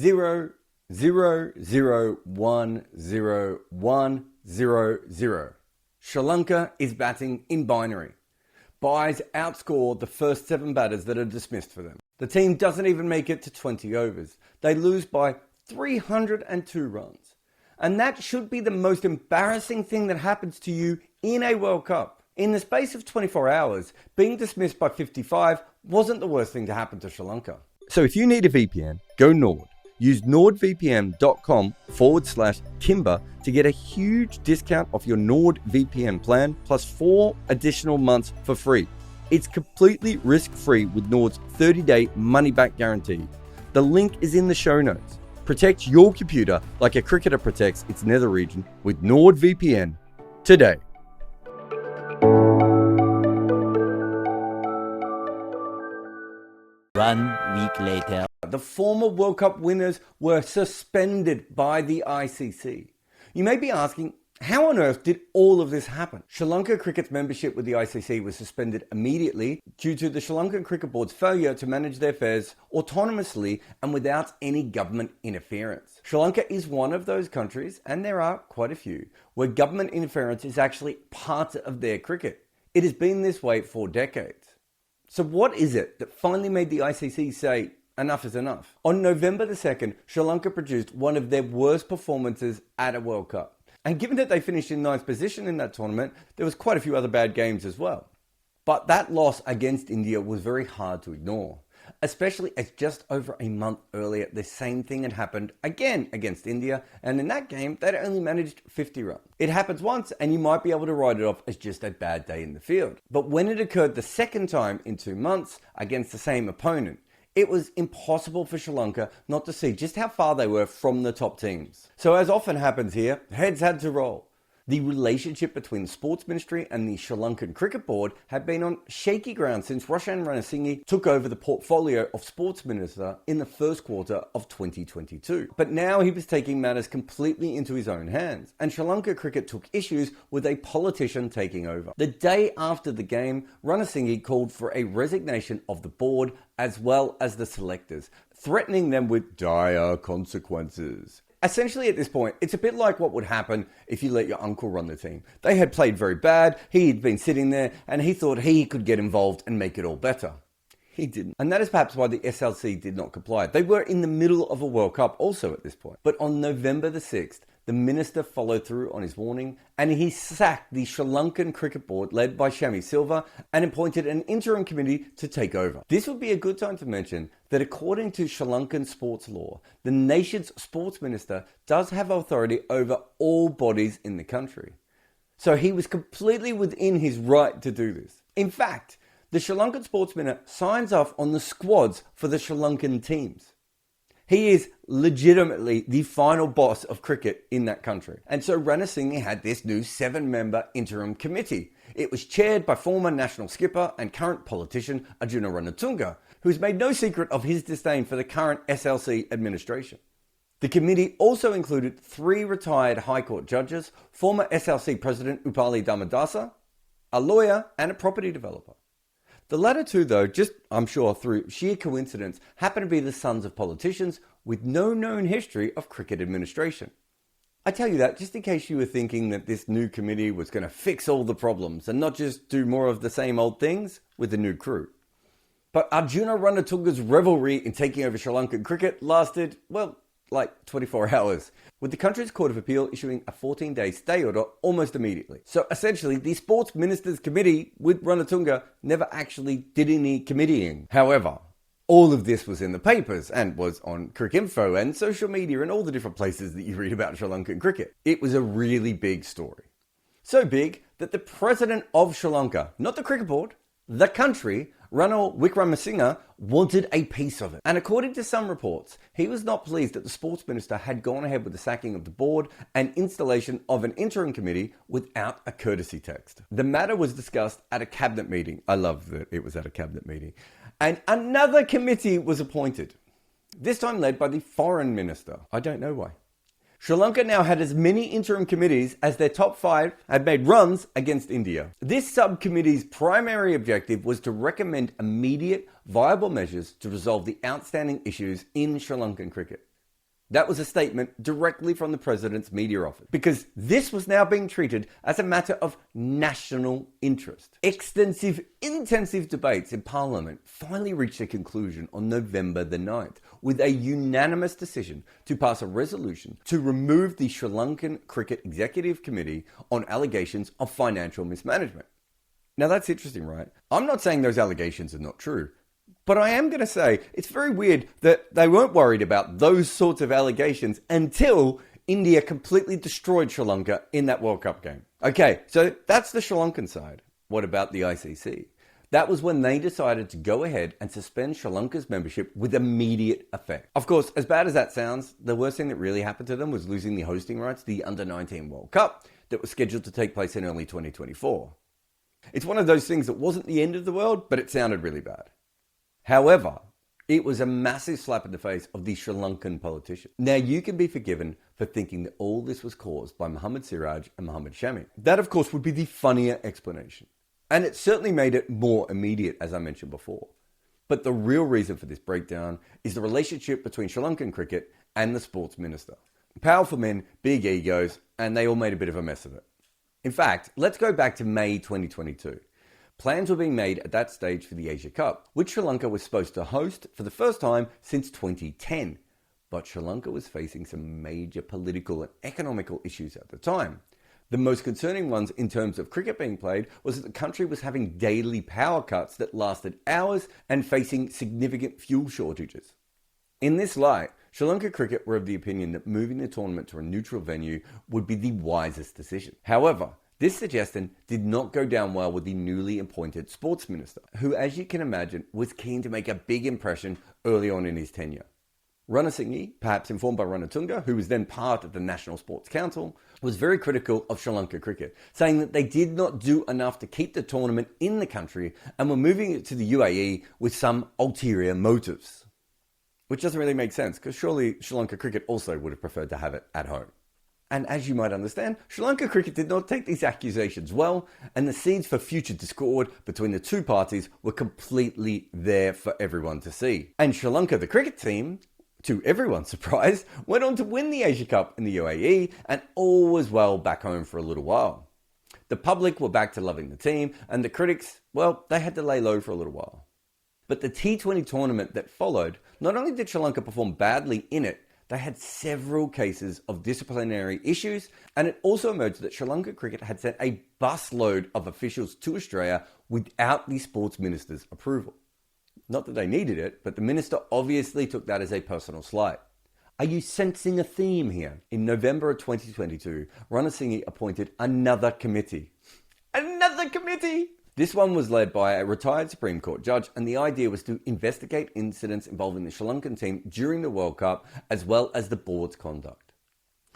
0.000101000. Sri Lanka is batting in binary. Buys outscore the first 7 batters that are dismissed for them. The team doesn't even make it to 20 overs. They lose by 302 runs. And that should be the most embarrassing thing that happens to you in a World Cup. In the space of 24 hours, being dismissed by 55 wasn't the worst thing to happen to Sri Lanka. So if you need a VPN, go Nord. Use nordvpn.com/Kimber to get a huge discount off your Nord VPN plan plus 4 additional months for free. It's completely risk-free with Nord's 30-day money-back guarantee. The link is in the show notes. Protect your computer like a cricketer protects its nether region with NordVPN today. 1 week later. The former World Cup winners were suspended by the ICC. You may be asking, how on earth did all of this happen? Sri Lanka Cricket's membership with the ICC was suspended immediately due to the Sri Lankan Cricket Board's failure to manage their affairs autonomously and without any government interference. Sri Lanka is one of those countries, and there are quite a few, where government interference is actually part of their cricket. It has been this way for decades. So what is it that finally made the ICC say, enough is enough? On November the 2nd, Sri Lanka produced one of their worst performances at a World Cup. And given that they finished in 9th position in that tournament, there was quite a few other bad games as well. But that loss against India was very hard to ignore, especially as just over a month earlier, the same thing had happened again against India, and in that game, they'd only managed 50 runs. It happens once, and you might be able to write it off as just a bad day in the field. But when it occurred the second time in 2 months against the same opponent, it was impossible for Sri Lanka not to see just how far they were from the top teams. So as often happens here, heads had to roll. The relationship between the Sports Ministry and the Sri Lankan Cricket Board had been on shaky ground since Roshan Ranasinghe took over the portfolio of Sports Minister in the first quarter of 2022. But now he was taking matters completely into his own hands, and Sri Lanka Cricket took issues with a politician taking over. The day after the game, Ranasinghe called for a resignation of the board as well as the selectors, threatening them with dire consequences. Essentially at this point, it's a bit like what would happen if you let your uncle run the team. They had played very bad, he had been sitting there, and he thought he could get involved and make it all better. He didn't. And that is perhaps why the SLC did not comply. They were in the middle of a World Cup also at this point. But on November the 6th, the minister followed through on his warning, and he sacked the Sri Lankan Cricket Board led by Shami Silva and appointed an interim committee to take over. This would be a good time to mention that according to Sri Lankan sports law, the nation's sports minister does have authority over all bodies in the country. So he was completely within his right to do this. In fact, the Sri Lankan sports minister signs off on the squads for the Sri Lankan teams. He is legitimately the final boss of cricket in that country. And so Ranasinghe had this new 7-member interim committee. It was chaired by former national skipper and current politician Arjuna Ranatunga, who has made no secret of his disdain for the current SLC administration. The committee also included 3 retired High Court judges, former SLC President Upali Dhammadasa, a lawyer, and a property developer. The latter two, though, just, I'm sure through sheer coincidence, happen to be the sons of politicians with no known history of cricket administration. I tell you that just in case you were thinking that this new committee was going to fix all the problems and not just do more of the same old things with a new crew. But Arjuna Ranatunga's revelry in taking over Sri Lankan cricket lasted, well, like 24 hours, with the country's Court of Appeal issuing a 14-day stay order almost immediately. So essentially, the Sports Ministers Committee with Ranatunga never actually did any committeeing. However, all of this was in the papers and was on Cricinfo and social media and all the different places that you read about Sri Lankan cricket. It was a really big story. So big that the president of Sri Lanka, not the cricket board, the country, Ranil Wickremesinghe, wanted a piece of it. And according to some reports, he was not pleased that the sports minister had gone ahead with the sacking of the board and installation of an interim committee without a courtesy text. The matter was discussed at a cabinet meeting. I love that it was at a cabinet meeting. And another committee was appointed, this time led by the foreign minister. I don't know why. Sri Lanka now had as many interim committees as their top 5 had made runs against India. This subcommittee's primary objective was to recommend immediate, viable measures to resolve the outstanding issues in Sri Lankan cricket. That was a statement directly from the president's media office, because this was now being treated as a matter of national interest. Extensive, intensive debates in Parliament finally reached a conclusion on November the 9th, with a unanimous decision to pass a resolution to remove the Sri Lankan Cricket Executive Committee on allegations of financial mismanagement. Now that's interesting, right? I'm not saying those allegations are not true. But I am going to say it's very weird that they weren't worried about those sorts of allegations until India completely destroyed Sri Lanka in that World Cup game. Okay, so that's the Sri Lankan side. What about the ICC? That was when they decided to go ahead and suspend Sri Lanka's membership with immediate effect. Of course, as bad as that sounds, the worst thing that really happened to them was losing the hosting rights to the Under-19 World Cup that was scheduled to take place in early 2024. It's one of those things that wasn't the end of the world, but it sounded really bad. However, it was a massive slap in the face of the Sri Lankan politician. Now, you can be forgiven for thinking that all this was caused by Mohammad Siraj and Mohammad Shami. That, of course, would be the funnier explanation. And it certainly made it more immediate, as I mentioned before. But the real reason for this breakdown is the relationship between Sri Lankan cricket and the sports minister. Powerful men, big egos, and they all made a bit of a mess of it. In fact, let's go back to May 2022. Plans were being made at that stage for the Asia Cup, which Sri Lanka was supposed to host for the first time since 2010. But Sri Lanka was facing some major political and economical issues at the time. The most concerning ones in terms of cricket being played was that the country was having daily power cuts that lasted hours and facing significant fuel shortages. In this light, Sri Lanka Cricket were of the opinion that moving the tournament to a neutral venue would be the wisest decision. However, this suggestion did not go down well with the newly appointed sports minister, who, as you can imagine, was keen to make a big impression early on in his tenure. Ranasinghe, perhaps informed by Ranatunga, who was then part of the National Sports Council, was very critical of Sri Lanka cricket, saying that they did not do enough to keep the tournament in the country and were moving it to the UAE with some ulterior motives. Which doesn't really make sense, because surely Sri Lanka cricket also would have preferred to have it at home. And as you might understand, Sri Lanka cricket did not take these accusations well, and the seeds for future discord between the two parties were completely there for everyone to see. And Sri Lanka, the cricket team, to everyone's surprise, went on to win the Asia Cup in the UAE, and all was well back home for a little while. The public were back to loving the team, and the critics, well, they had to lay low for a little while. But the T20 tournament that followed, not only did Sri Lanka perform badly in it, they had several cases of disciplinary issues, and it also emerged that Sri Lanka cricket had sent a busload of officials to Australia without the sports minister's approval. Not that they needed it, but the minister obviously took that as a personal slight. Are you sensing a theme here? In November of 2022, Ranasinghe appointed another committee. Another committee! This one was led by a retired Supreme Court judge, and the idea was to investigate incidents involving the Sri Lankan team during the World Cup, as well as the board's conduct.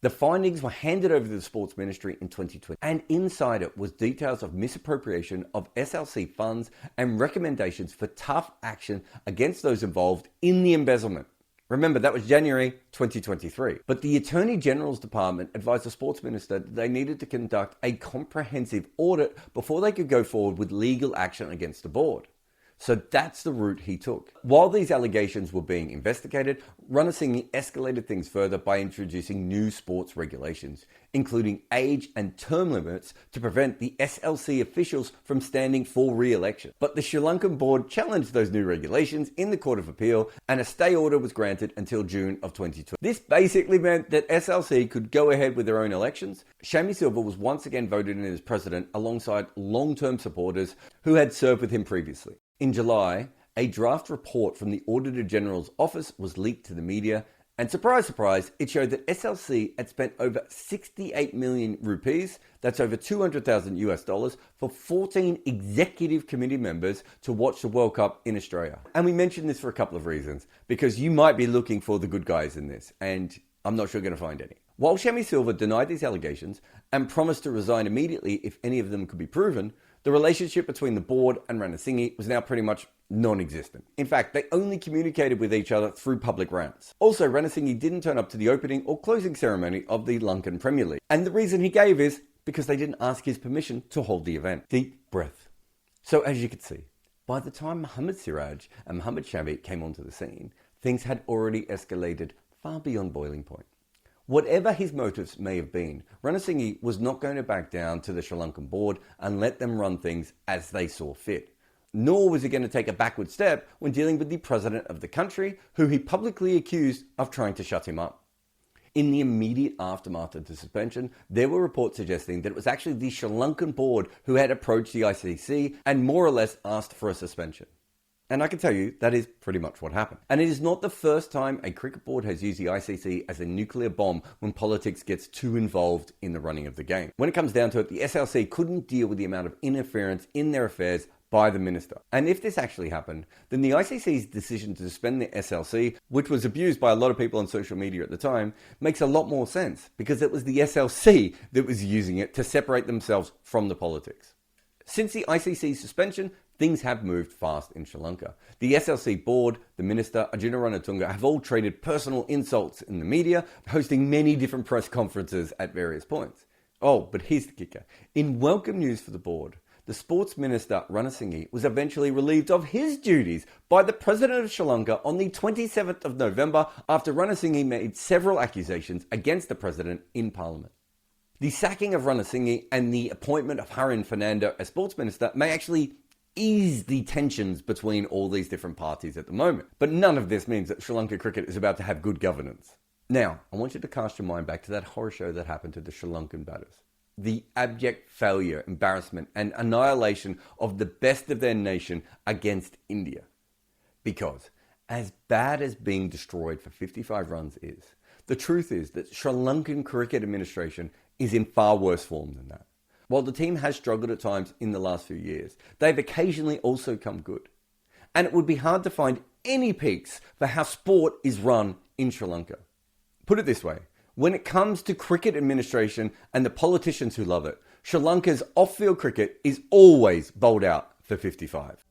The findings were handed over to the Sports Ministry in 2020, and inside it was details of misappropriation of SLC funds and recommendations for tough action against those involved in the embezzlement. Remember, that was January 2023. But the Attorney General's Department advised the Sports Minister that they needed to conduct a comprehensive audit before they could go forward with legal action against the board. So that's the route he took. While these allegations were being investigated, Ranasinghe escalated things further by introducing new sports regulations, including age and term limits to prevent the SLC officials from standing for re-election. But the Sri Lankan board challenged those new regulations in the Court of Appeal, and a stay order was granted until June of 2020. This basically meant that SLC could go ahead with their own elections. Shami Silva was once again voted in as president alongside long-term supporters who had served with him previously. In July, a draft report from the Auditor General's office was leaked to the media, and surprise, surprise, it showed that SLC had spent over 68 million rupees, that's over $200,000 for 14 executive committee members to watch the World Cup in Australia. And we mentioned this for a couple of reasons, because you might be looking for the good guys in this, and I'm not sure you're going to find any. While Shami Silva denied these allegations and promised to resign immediately if any of them could be proven, the relationship between the board and Ranasinghe was now pretty much non-existent. In fact, they only communicated with each other through public rants. Also, Ranasinghe didn't turn up to the opening or closing ceremony of the Lankan Premier League. And the reason he gave is because they didn't ask his permission to hold the event. Deep breath. So as you can see, by the time Mohammad Siraj and Mohammad Shami came onto the scene, things had already escalated far beyond boiling point. Whatever his motives may have been, Ranasinghe was not going to back down to the Sri Lankan board and let them run things as they saw fit. Nor was he going to take a backward step when dealing with the president of the country, who he publicly accused of trying to shut him up. In the immediate aftermath of the suspension, there were reports suggesting that it was actually the Sri Lankan board who had approached the ICC and more or less asked for a suspension. And I can tell you that is pretty much what happened. And it is not the first time a cricket board has used the ICC as a nuclear bomb when politics gets too involved in the running of the game. When it comes down to it, the SLC couldn't deal with the amount of interference in their affairs by the minister. And if this actually happened, then the ICC's decision to suspend the SLC, which was abused by a lot of people on social media at the time, makes a lot more sense because it was the SLC that was using it to separate themselves from the politics. Since the ICC's suspension, things have moved fast in Sri Lanka. The SLC board, the minister, Arjuna Ranatunga, have all traded personal insults in the media, hosting many different press conferences at various points. Oh, but here's the kicker. In welcome news for the board, the sports minister Ranasinghe was eventually relieved of his duties by the president of Sri Lanka on the 27th of November after Ranasinghe made several accusations against the president in parliament. The sacking of Ranasinghe and the appointment of Harin Fernando as sports minister may actually ease the tensions between all these different parties at the moment. But none of this means that Sri Lanka cricket is about to have good governance. Now, I want you to cast your mind back to that horror show that happened to the Sri Lankan batters. The abject failure, embarrassment, and annihilation of the best of their nation against India. Because, as bad as being destroyed for 55 runs is, the truth is that Sri Lankan Cricket Administration is in far worse form than that. While the team has struggled at times in the last few years, they've occasionally also come good. And it would be hard to find any peaks for how sport is run in Sri Lanka. Put it this way. When it comes to cricket administration and the politicians who love it, Sri Lanka's off-field cricket is always bowled out for 55.